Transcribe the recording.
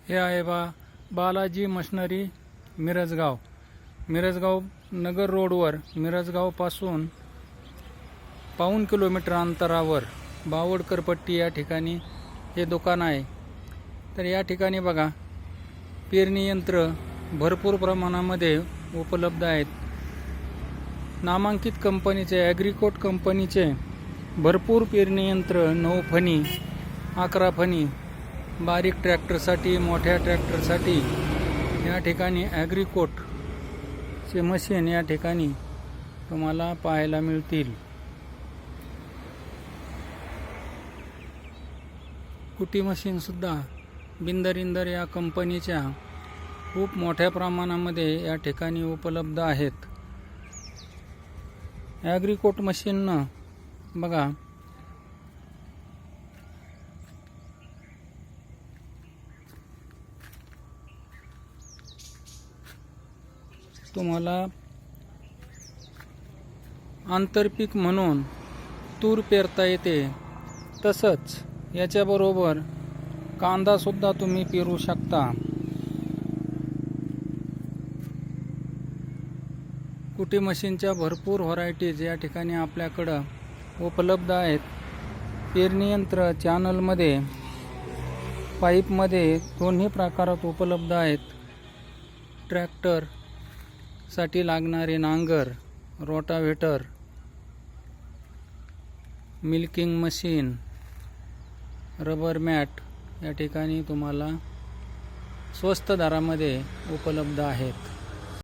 हे आहे बालाजी मशनरी मिरजगाव नगर रोडवर मिरजगावपासून पाऊण किलोमीटर अंतरावर बावडकरपट्टी या ठिकाणी हे दुकान आहे। तर या ठिकाणी बघा, पेरणी यंत्र भरपूर प्रमाणामध्ये उपलब्ध आहेत। नामांकित कंपनीचे ॲग्रीकोट कंपनीचे भरपूर पेरणी यंत्र 9 फणी 11 फणी बारीक ट्रॅक्टरसाठी, मोठ्या ट्रॅक्टरसाठी या ठिकाणी ॲग्रीकोटचे मशीन या ठिकाणी तुम्हाला पाहायला मिळतील। कुटी मशीन सुद्धा बिंदर या कंपनीच्या खूप मोठ्या प्रमाणामध्ये या ठिकाणी उपलब्ध आहेत। ॲग्रीकोट मशीननं बघा, तुम्हाला आंतरपीक म्हणून तूर पेरता येते, तसंच याच्याबरोबर कांदा सुद्धा तुम्ही पेरू शकता। कुटी मशीनच्या भरपूर व्हरायटीज या ठिकाणी आपल्याकडं उपलब्ध आहेत। पेरणी यंत्र चॅनलमध्ये, पाईपमध्ये दोन्ही प्रकारात उपलब्ध आहेत। ट्रॅक्टरसाठी लागणारे नांगर, rotavator, milking machine, rubber mat या ठिकाणी तुम्हाला स्वस्त दरामध्ये उपलब्ध आहेत।